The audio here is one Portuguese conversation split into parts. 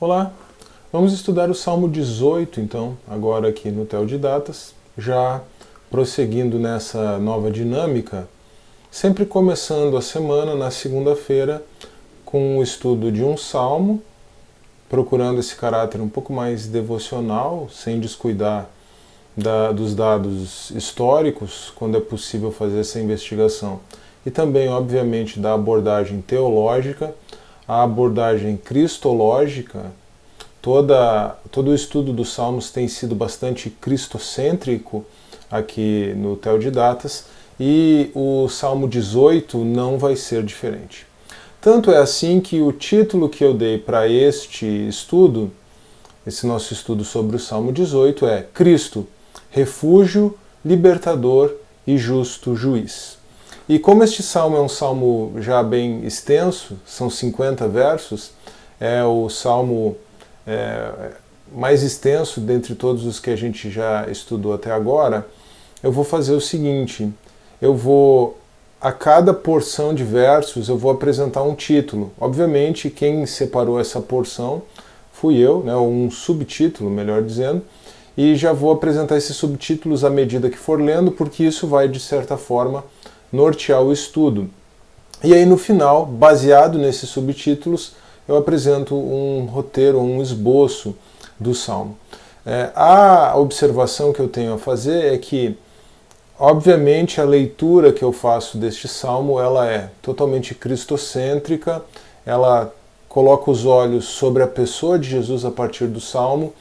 Olá, vamos estudar o Salmo 18, então, agora aqui no Theo de Datas, já prosseguindo nessa nova dinâmica, sempre começando a semana na segunda-feira com o estudo de um salmo, procurando esse caráter um pouco mais devocional, sem descuidar dos dados históricos, quando é possível fazer essa investigação, e também, obviamente, da abordagem teológica, a abordagem cristológica. Todo o estudo dos Salmos tem sido bastante cristocêntrico aqui no Theo de Datas, e o Salmo 18 não vai ser diferente. Tanto é assim que o título que eu dei para este estudo, esse nosso estudo sobre o Salmo 18, é Cristo, refúgio, libertador e justo juiz. E como este salmo é um salmo já bem extenso, são 50 versos, é o salmo mais extenso dentre todos os que a gente já estudou até agora, eu vou fazer o seguinte, a cada porção de versos, eu vou apresentar um título. Obviamente, quem separou essa porção fui eu, né, um subtítulo, melhor dizendo, e já vou apresentar esses subtítulos à medida que for lendo, porque isso vai, de certa forma, nortear o estudo. E aí, no final, baseado nesses subtítulos, eu apresento um roteiro, um esboço do Salmo. A observação que eu tenho a fazer é que, obviamente, a leitura que eu faço deste Salmo, ela é totalmente cristocêntrica, ela coloca os olhos sobre a pessoa de Jesus a partir do Salmo,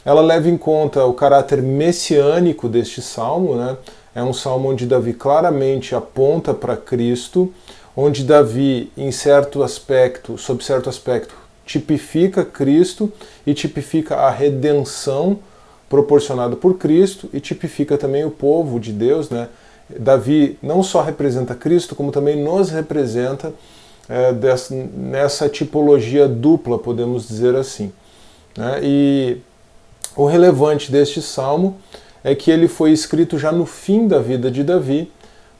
ela leva em conta o caráter messiânico deste Salmo, né? É um salmo onde Davi claramente aponta para Cristo, onde Davi, sob certo aspecto, tipifica Cristo e tipifica a redenção proporcionada por Cristo e tipifica também o povo de Deus, né? Davi não só representa Cristo, como também nos representa nessa tipologia dupla, podemos dizer assim, né? E o relevante deste salmo é que ele foi escrito já no fim da vida de Davi,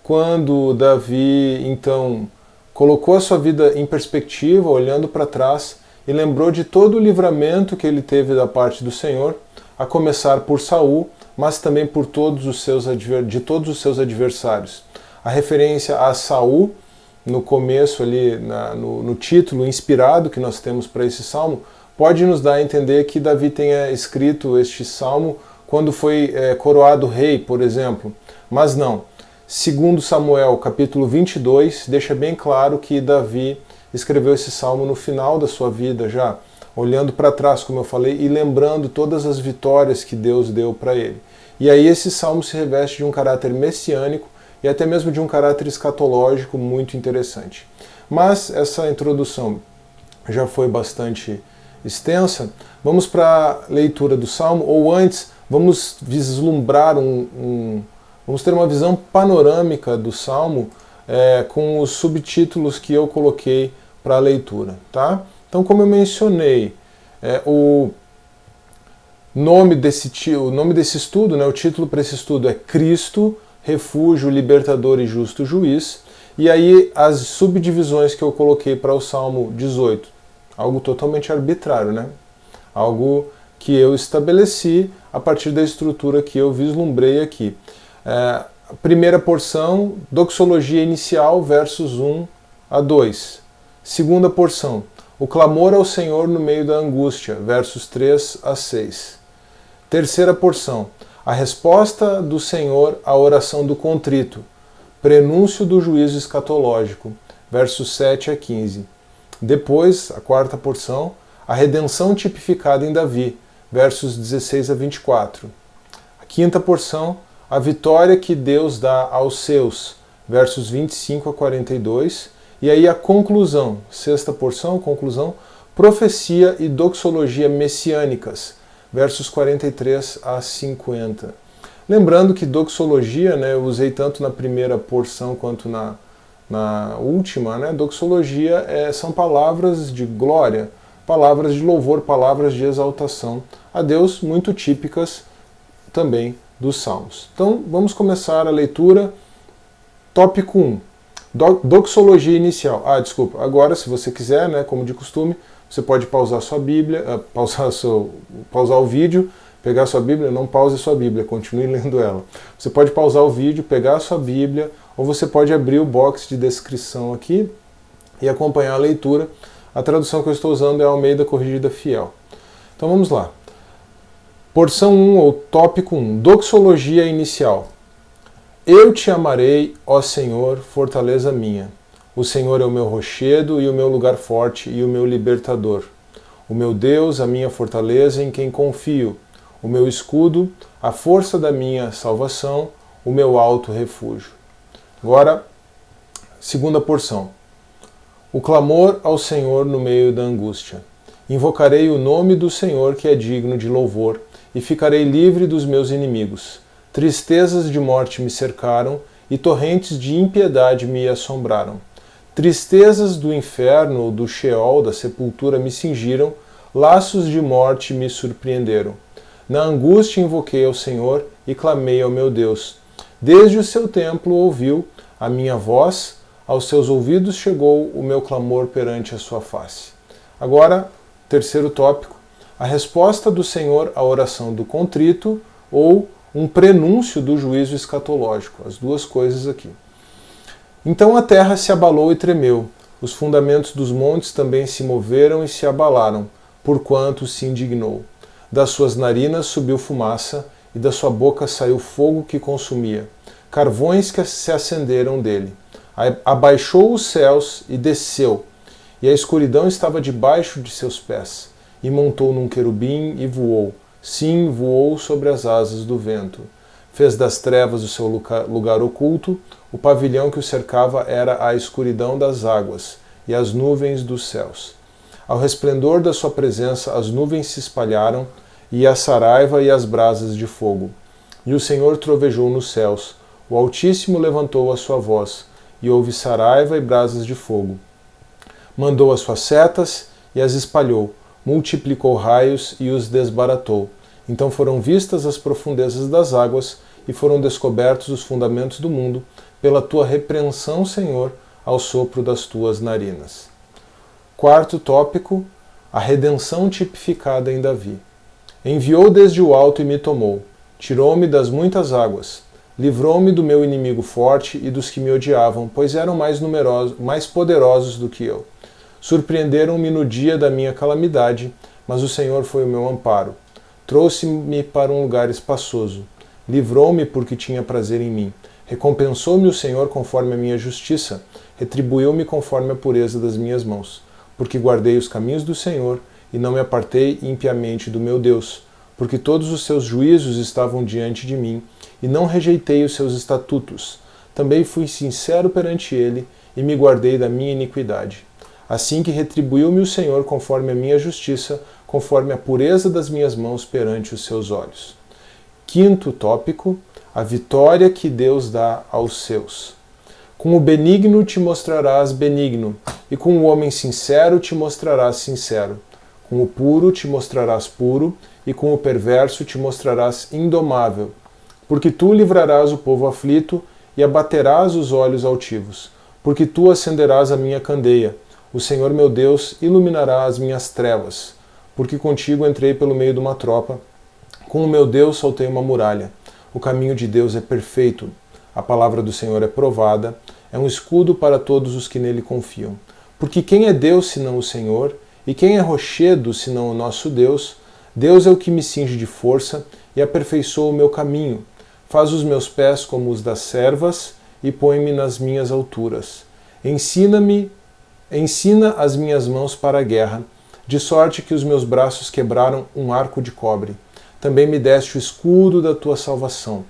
quando Davi, então, colocou a sua vida em perspectiva, olhando para trás, e lembrou de todo o livramento que ele teve da parte do Senhor, a começar por Saul, mas também por de todos os seus adversários. A referência a Saul, no começo ali, no título inspirado que nós temos para esse salmo, pode nos dar a entender que Davi tenha escrito este salmo quando foi coroado rei, por exemplo. Mas não. Segundo Samuel, capítulo 22, deixa bem claro que Davi escreveu esse salmo no final da sua vida, já olhando para trás, como eu falei, e lembrando todas as vitórias que Deus deu para ele. E aí esse salmo se reveste de um caráter messiânico e até mesmo de um caráter escatológico muito interessante. Mas essa introdução já foi bastante extensa. Vamos para a leitura do salmo, ou antes, vamos vislumbrar vamos ter uma visão panorâmica do salmo com os subtítulos que eu coloquei para a leitura, tá? Então, como eu mencionei, o nome desse estudo, né, o título para esse estudo é Cristo, refúgio, libertador e justo juiz, e aí as subdivisões que eu coloquei para o Salmo 18, algo totalmente arbitrário, né? Algo que eu estabeleci a partir da estrutura que eu vislumbrei aqui. A primeira porção, doxologia inicial, versos 1 a 2. Segunda porção, o clamor ao Senhor no meio da angústia, versos 3 a 6. Terceira porção, a resposta do Senhor à oração do contrito, prenúncio do juízo escatológico, versos 7 a 15. Depois, a quarta porção, a redenção tipificada em Davi, versos 16 a 24. A quinta porção, a vitória que Deus dá aos seus, versos 25 a 42. E aí a conclusão, sexta porção, conclusão, profecia e doxologia messiânicas, versos 43 a 50. Lembrando que doxologia, né, eu usei tanto na primeira porção quanto na última, né, doxologia são palavras de glória, palavras de louvor, palavras de exaltação a Deus, muito típicas também dos Salmos. Então vamos começar a leitura. Tópico 1. Doxologia inicial. Desculpa. Agora, se você quiser, né, como de costume, Você pode pausar sua Bíblia, pausar o vídeo, pegar sua Bíblia, não pause sua Bíblia, continue lendo ela. Você pode pausar o vídeo, pegar a sua Bíblia, ou você pode abrir o box de descrição aqui e acompanhar a leitura. A tradução que eu estou usando é a Almeida Corrigida Fiel. Então vamos lá. Porção 1, ou tópico 1, doxologia inicial. Eu te amarei, ó Senhor, fortaleza minha. O Senhor é o meu rochedo e o meu lugar forte e o meu libertador. O meu Deus, a minha fortaleza em quem confio. O meu escudo, a força da minha salvação, o meu alto refúgio. Agora, segunda porção. O clamor ao Senhor no meio da angústia. Invocarei o nome do Senhor que é digno de louvor e ficarei livre dos meus inimigos. Tristezas de morte me cercaram e torrentes de impiedade me assombraram. Tristezas do inferno ou do Sheol, da sepultura, me cingiram, laços de morte me surpreenderam. Na angústia invoquei ao Senhor e clamei ao meu Deus. Desde o seu templo ouviu a minha voz, aos seus ouvidos chegou o meu clamor perante a sua face. Agora, terceiro tópico, a resposta do Senhor à oração do contrito ou um prenúncio do juízo escatológico, as duas coisas aqui. Então a terra se abalou e tremeu, os fundamentos dos montes também se moveram e se abalaram, porquanto se indignou. Das suas narinas subiu fumaça, e da sua boca saiu fogo que consumia, carvões que se acenderam dele. Abaixou os céus e desceu, e a escuridão estava debaixo de seus pés, e montou num querubim e voou, sim, voou sobre as asas do vento. Fez das trevas o seu lugar oculto, o pavilhão que o cercava era a escuridão das águas e as nuvens dos céus. Ao resplendor da sua presença as nuvens se espalharam, e a saraiva e as brasas de fogo. E o Senhor trovejou nos céus, o Altíssimo levantou a sua voz, e houve saraiva e brasas de fogo. Mandou as suas setas e as espalhou, multiplicou raios e os desbaratou. Então foram vistas as profundezas das águas e foram descobertos os fundamentos do mundo, pela tua repreensão, Senhor, ao sopro das tuas narinas. Quarto tópico, a redenção tipificada em Davi. Enviou desde o alto e me tomou, tirou-me das muitas águas, livrou-me do meu inimigo forte e dos que me odiavam, pois eram mais poderosos do que eu. Surpreenderam-me no dia da minha calamidade, mas o Senhor foi o meu amparo. Trouxe-me para um lugar espaçoso, livrou-me porque tinha prazer em mim. Recompensou-me o Senhor conforme a minha justiça, retribuiu-me conforme a pureza das minhas mãos, porque guardei os caminhos do Senhor e não me apartei impiamente do meu Deus, porque todos os seus juízos estavam diante de mim, e não rejeitei os seus estatutos. Também fui sincero perante ele, e me guardei da minha iniquidade. Assim que retribuiu-me o Senhor conforme a minha justiça, conforme a pureza das minhas mãos perante os seus olhos. Quinto tópico, a vitória que Deus dá aos seus. Com o benigno te mostrarás benigno, e com o homem sincero te mostrarás sincero. Com o puro te mostrarás puro, e com o perverso te mostrarás indomável. Porque tu livrarás o povo aflito, e abaterás os olhos altivos. Porque tu acenderás a minha candeia. O Senhor meu Deus iluminará as minhas trevas. Porque contigo entrei pelo meio de uma tropa. Com o meu Deus saltei uma muralha. O caminho de Deus é perfeito. A palavra do Senhor é provada. É um escudo para todos os que nele confiam. Porque quem é Deus senão o Senhor? E quem é rochedo, senão o nosso Deus? Deus é o que me cinge de força e aperfeiçoa o meu caminho. Faz os meus pés como os das servas e põe-me nas minhas alturas. Ensina as minhas mãos para a guerra, de sorte que os meus braços quebraram um arco de cobre. Também me deste o escudo da tua salvação.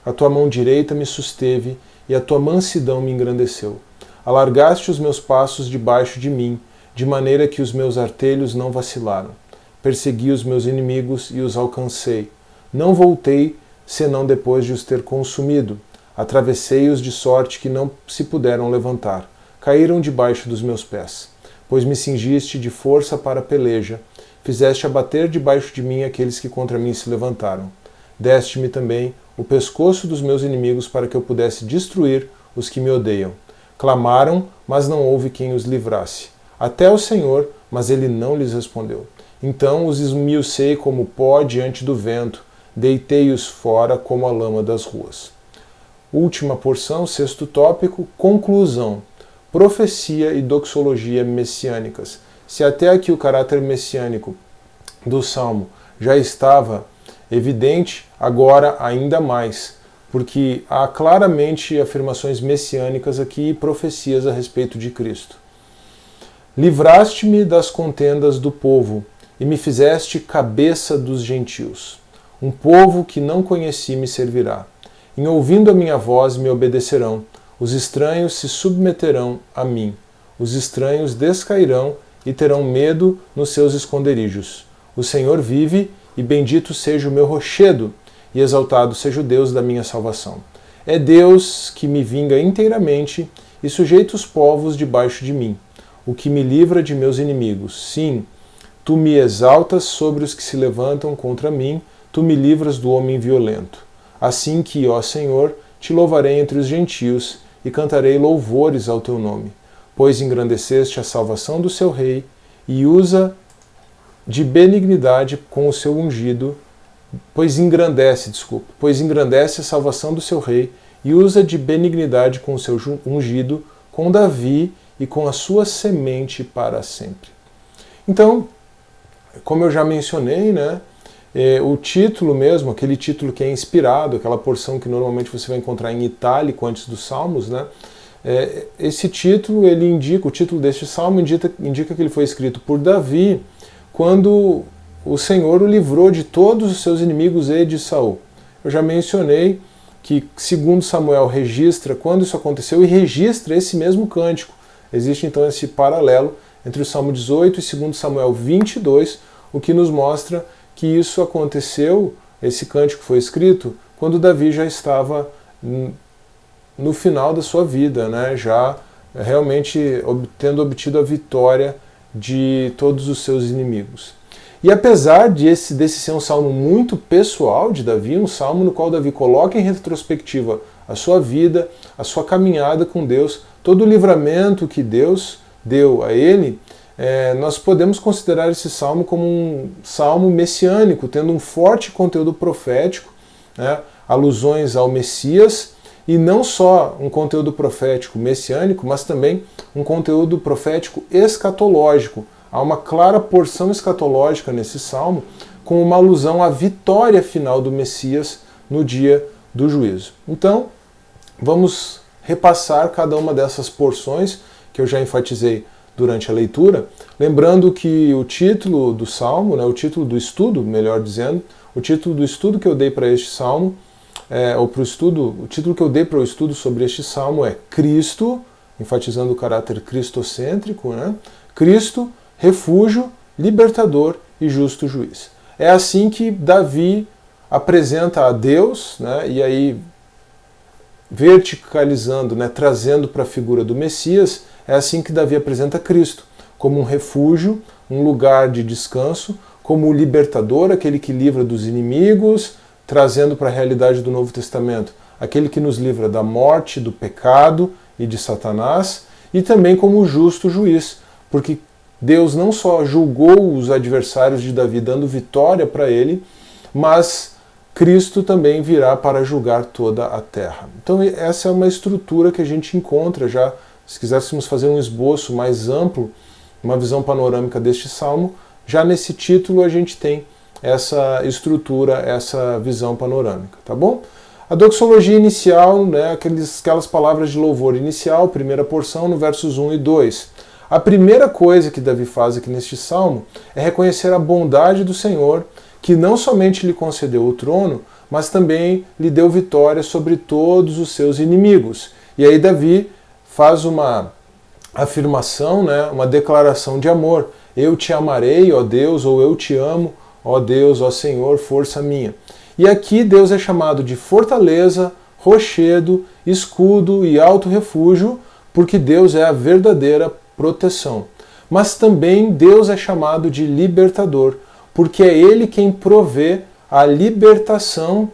A tua mão direita me susteve e a tua mansidão me engrandeceu. Alargaste os meus passos debaixo de mim, de maneira que os meus artelhos não vacilaram. Persegui os meus inimigos e os alcancei. Não voltei, senão depois de os ter consumido. Atravessei-os de sorte que não se puderam levantar. Caíram debaixo dos meus pés. Pois me cingiste de força para a peleja. Fizeste abater debaixo de mim aqueles que contra mim se levantaram. Deste-me também o pescoço dos meus inimigos para que eu pudesse destruir os que me odeiam. Clamaram, mas não houve quem os livrasse. Até o Senhor, mas ele não lhes respondeu. Então os esmiucei como pó diante do vento, deitei-os fora como a lama das ruas. Última porção, sexto tópico, conclusão. Profecia e doxologia messiânicas. Se até aqui o caráter messiânico do Salmo já estava evidente, agora ainda mais, porque há claramente afirmações messiânicas aqui e profecias a respeito de Cristo. Livraste-me das contendas do povo e me fizeste cabeça dos gentios. Um povo que não conheci me servirá. Em ouvindo a minha voz me obedecerão. Os estranhos se submeterão a mim. Os estranhos descairão e terão medo nos seus esconderijos. O Senhor vive, e bendito seja o meu rochedo, e exaltado seja o Deus da minha salvação. É Deus que me vinga inteiramente e sujeita os povos debaixo de mim, o que me livra de meus inimigos. Sim, tu me exaltas sobre os que se levantam contra mim, tu me livras do homem violento. Assim que, ó Senhor, te louvarei entre os gentios e cantarei louvores ao teu nome, pois engrandeceste a salvação do seu rei e usa de benignidade com o seu ungido, pois engrandece a salvação do seu rei e usa de benignidade com o seu ungido, com Davi e com a sua semente para sempre. Então, como eu já mencionei, né, o título mesmo, aquele título que é inspirado, aquela porção que normalmente você vai encontrar em itálico antes dos salmos, né, esse título, ele indica, o título deste salmo indica que ele foi escrito por Davi quando o Senhor o livrou de todos os seus inimigos e de Saul. Eu já mencionei que, segundo Samuel, registra quando isso aconteceu e registra esse mesmo cântico. Existe então esse paralelo entre o Salmo 18 e 2 Samuel 22, o que nos mostra que isso aconteceu, esse cântico foi escrito, quando Davi já estava no final da sua vida, né? Já realmente tendo obtido a vitória de todos os seus inimigos. E apesar desse ser um salmo muito pessoal de Davi, um salmo no qual Davi coloca em retrospectiva a sua vida, a sua caminhada com Deus, todo o livramento que Deus deu a ele, nós podemos considerar esse salmo como um salmo messiânico, tendo um forte conteúdo profético, né, alusões ao Messias, e não só um conteúdo profético messiânico, mas também um conteúdo profético escatológico. Há uma clara porção escatológica nesse salmo, com uma alusão à vitória final do Messias no dia do juízo. Então, vamos repassar cada uma dessas porções que eu já enfatizei durante a leitura, lembrando que o título do salmo, né, o título do estudo, melhor dizendo, o título do estudo que eu dei para este salmo, o título que eu dei para o estudo sobre este salmo é Cristo, enfatizando o caráter cristocêntrico, né? Cristo, refúgio, libertador e justo juiz. É assim que Davi apresenta a Deus, né? E aí verticalizando, né? Trazendo para a figura do Messias, é assim que Davi apresenta Cristo, como um refúgio, um lugar de descanso, como o libertador, aquele que livra dos inimigos, trazendo para a realidade do Novo Testamento aquele que nos livra da morte, do pecado e de Satanás, e também como o justo juiz, porque Deus não só julgou os adversários de Davi, dando vitória para ele, mas Cristo também virá para julgar toda a terra. Então essa é uma estrutura que a gente encontra já, se quiséssemos fazer um esboço mais amplo, uma visão panorâmica deste salmo, já nesse título a gente tem essa estrutura, essa visão panorâmica, tá bom? A doxologia inicial, né, aquelas palavras de louvor inicial, primeira porção, no versos 1 e 2. A primeira coisa que Davi faz aqui neste salmo é reconhecer a bondade do Senhor, que não somente lhe concedeu o trono, mas também lhe deu vitória sobre todos os seus inimigos. E aí Davi faz uma afirmação, né, uma declaração de amor. Eu te amarei, ó Deus, ou eu te amo, ó Deus, ó Senhor, força minha. E aqui Deus é chamado de fortaleza, rochedo, escudo e alto refúgio, porque Deus é a verdadeira proteção. Mas também Deus é chamado de libertador, porque é Ele quem provê a libertação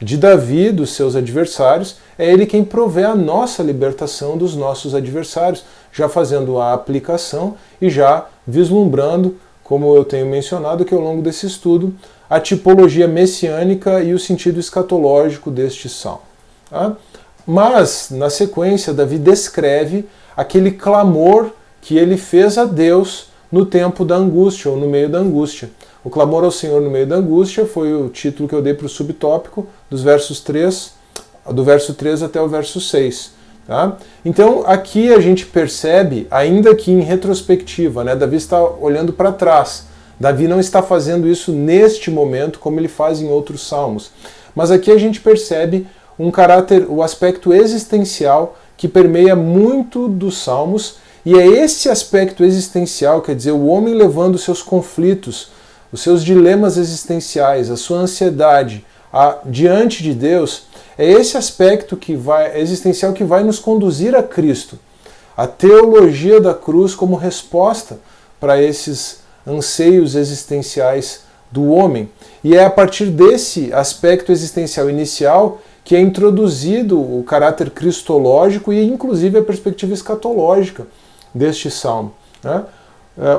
de Davi, dos seus adversários, é Ele quem provê a nossa libertação dos nossos adversários. já fazendo a aplicação e já vislumbrando, como eu tenho mencionado que ao longo desse estudo, a tipologia messiânica e o sentido escatológico deste salmo. Tá? Mas, na sequência, Davi descreve aquele clamor que ele fez a Deus no tempo da angústia, ou no meio da angústia. O clamor ao Senhor no meio da angústia foi o título que eu dei para o subtópico do verso 3 até o verso 6. Tá? Então, aqui a gente percebe, ainda que em retrospectiva, né, Davi está olhando para trás. Davi não está fazendo isso neste momento como ele faz em outros salmos. Mas aqui a gente percebe o aspecto existencial que permeia muito dos salmos, e é esse aspecto existencial, quer dizer, o homem levando os seus conflitos, os seus dilemas existenciais, a sua ansiedade diante de Deus, é esse aspecto existencial que vai nos conduzir a Cristo. A teologia da cruz como resposta para esses anseios existenciais do homem. E é a partir desse aspecto existencial inicial que é introduzido o caráter cristológico e inclusive a perspectiva escatológica deste salmo. Né?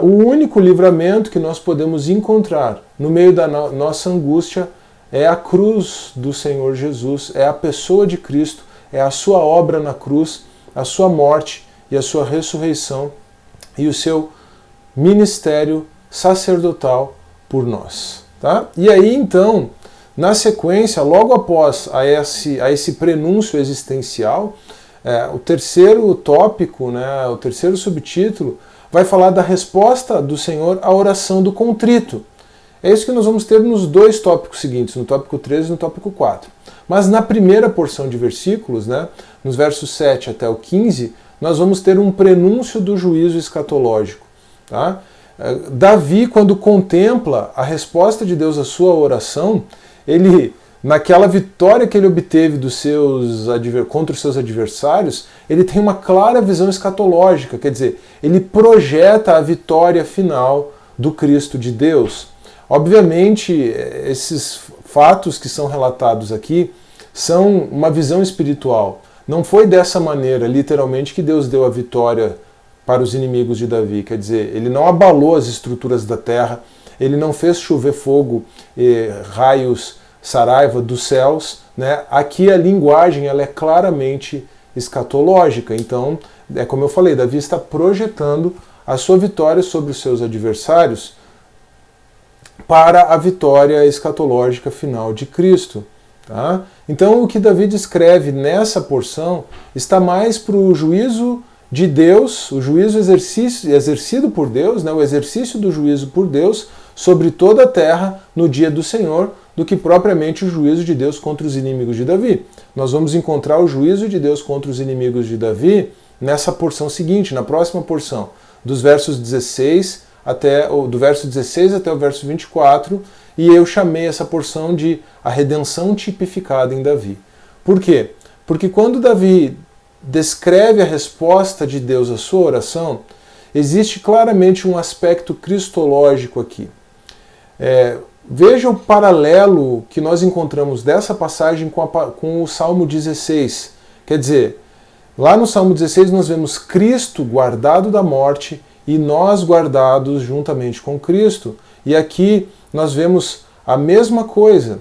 O único livramento que nós podemos encontrar no meio da nossa angústia é a cruz do Senhor Jesus, é a pessoa de Cristo, é a sua obra na cruz, a sua morte e a sua ressurreição e o seu ministério sacerdotal por nós. Tá? E aí então, na sequência, logo após a esse prenúncio existencial, o terceiro tópico, né, o terceiro subtítulo, vai falar da resposta do Senhor à oração do contrito. É isso que nós vamos ter nos dois tópicos seguintes, no tópico 13 e no tópico 4. Mas na primeira porção de versículos, né, nos versos 7 até o 15, nós vamos ter um prenúncio do juízo escatológico. Tá? Davi, quando contempla a resposta de Deus à sua oração, ele, naquela vitória que ele obteve contra os seus adversários, ele tem uma clara visão escatológica, quer dizer, ele projeta a vitória final do Cristo de Deus. Obviamente, esses fatos que são relatados aqui são uma visão espiritual. Não foi dessa maneira, literalmente, que Deus deu a vitória para os inimigos de Davi. Quer dizer, ele não abalou as estruturas da terra, ele não fez chover fogo e raios saraiva dos céus. Né? Aqui a linguagem ela é claramente escatológica. Então, é como eu falei, Davi está projetando a sua vitória sobre os seus adversários para a vitória escatológica final de Cristo. Tá? Então, o que Davi descreve nessa porção está mais para o juízo de Deus, o juízo exercido por Deus, né, o exercício do juízo por Deus sobre toda a terra no dia do Senhor, do que propriamente o juízo de Deus contra os inimigos de Davi. Nós vamos encontrar o juízo de Deus contra os inimigos de Davi nessa porção seguinte, na próxima porção, do verso 16 até o verso 24, e eu chamei essa porção de a redenção tipificada em Davi. Por quê? Porque quando Davi descreve a resposta de Deus à sua oração, existe claramente um aspecto cristológico aqui. Veja o paralelo que nós encontramos dessa passagem com o Salmo 16. Quer dizer, lá no Salmo 16 nós vemos Cristo guardado da morte e nós guardados juntamente com Cristo. E aqui nós vemos a mesma coisa,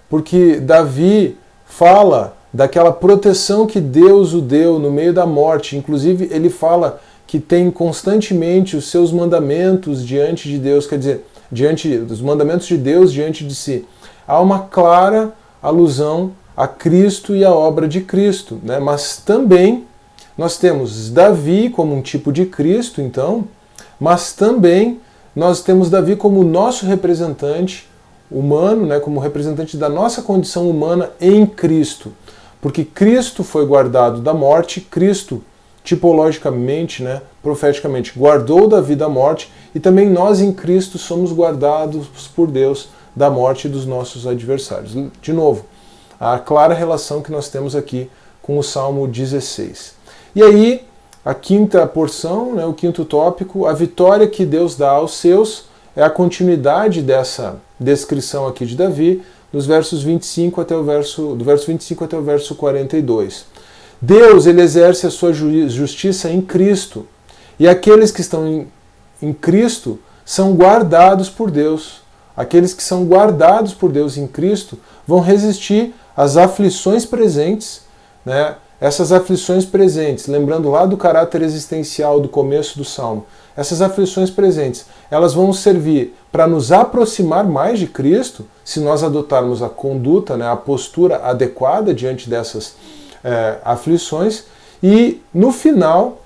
porque Davi fala daquela proteção que Deus o deu no meio da morte. Inclusive, ele fala que tem constantemente os seus mandamentos diante de Deus, quer dizer, diante dos mandamentos de Deus diante de si. Há uma clara alusão a Cristo e a obra de Cristo, né? Mas também nós temos Davi como um tipo de Cristo, então, mas também nós temos Davi como nosso representante humano, né? Como representante da nossa condição humana em Cristo. Porque Cristo foi guardado da morte, Cristo, tipologicamente, né, profeticamente, guardou Davi da morte, e também nós em Cristo somos guardados por Deus da morte dos nossos adversários. De novo, a clara relação que nós temos aqui com o Salmo 16. E aí, a quinta porção, né, o quinto tópico, a vitória que Deus dá aos seus, é a continuidade dessa descrição aqui de Davi, dos versos 25 até do verso 25 até o verso 42. Deus, ele exerce a sua justiça em Cristo. E aqueles que estão em Cristo são guardados por Deus. Aqueles que são guardados por Deus em Cristo vão resistir às aflições presentes, né? Essas aflições presentes, lembrando lá do caráter existencial do começo do Salmo, essas aflições presentes, elas vão servir para nos aproximar mais de Cristo, se nós adotarmos a conduta, né, a postura adequada diante dessas aflições, e no final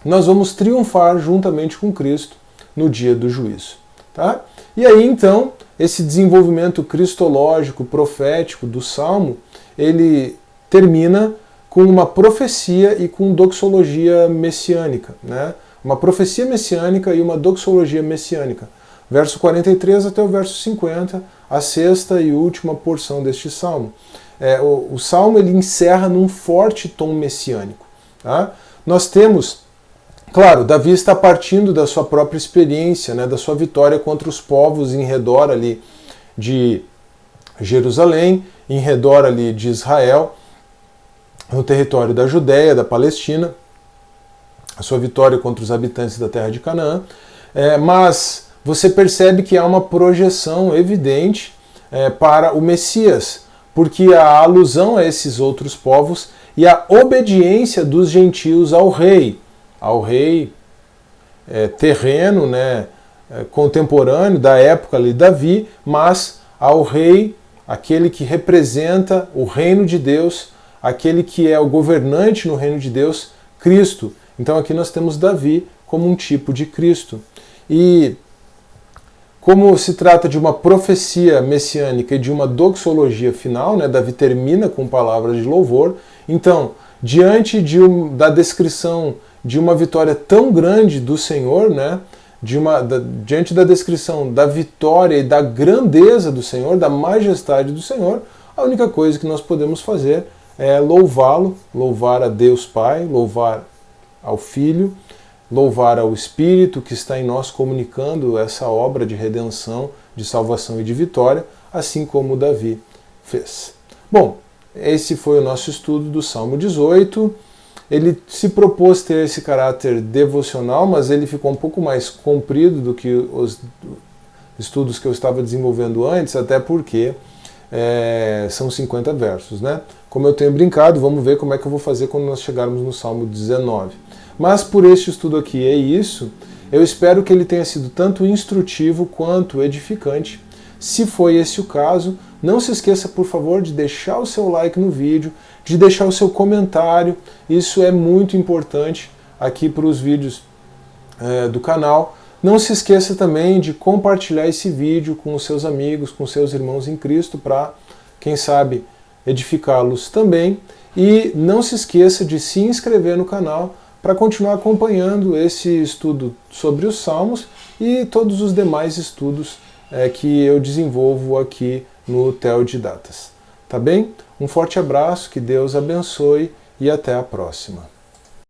nós vamos triunfar juntamente com Cristo no dia do juízo. Tá? E aí então, esse desenvolvimento cristológico, profético do Salmo, ele termina com uma profecia e com doxologia messiânica, né? Uma profecia messiânica e uma doxologia messiânica. Verso 43 até o verso 50, a sexta e última porção deste Salmo. O Salmo ele encerra num forte tom messiânico. Tá? Nós temos, claro, Davi está partindo da sua própria experiência, né, da sua vitória contra os povos em redor ali de Jerusalém, em redor ali de Israel, no território da Judéia, da Palestina, a sua vitória contra os habitantes da terra de Canaã, mas você percebe que há uma projeção evidente para o Messias, porque há alusão a esses outros povos e a obediência dos gentios ao rei terreno, né, contemporâneo da época ali de Davi, mas ao rei, aquele que representa o reino de Deus, aquele que é o governante no reino de Deus, Cristo. Então aqui nós temos Davi como um tipo de Cristo. E como se trata de uma profecia messiânica e de uma doxologia final, né, Davi termina com palavras de louvor, então, diante da descrição de uma vitória tão grande do Senhor, né, diante da descrição da vitória e da grandeza do Senhor, da majestade do Senhor, a única coisa que nós podemos fazer é louvá-lo, louvar a Deus Pai, louvar ao Filho, louvar ao Espírito que está em nós comunicando essa obra de redenção, de salvação e de vitória, assim como Davi fez. Bom, esse foi o nosso estudo do Salmo 18. Ele se propôs ter esse caráter devocional, mas ele ficou um pouco mais comprido do que os estudos que eu estava desenvolvendo antes, até porque são 50 versos, né? Como eu tenho brincado, vamos ver como é que eu vou fazer quando nós chegarmos no Salmo 19. Mas por este estudo aqui é isso. Eu espero que ele tenha sido tanto instrutivo quanto edificante. Se foi esse o caso, não se esqueça, por favor, de deixar o seu like no vídeo, de deixar o seu comentário. Isso é muito importante aqui para os vídeos do canal. Não se esqueça também de compartilhar esse vídeo com os seus amigos, com seus irmãos em Cristo, para, quem sabe, edificá-los também. E não se esqueça de se inscrever no canal para continuar acompanhando esse estudo sobre os Salmos e todos os demais estudos que eu desenvolvo aqui no Teodidatas. Tá bem? Um forte abraço, que Deus abençoe e até a próxima.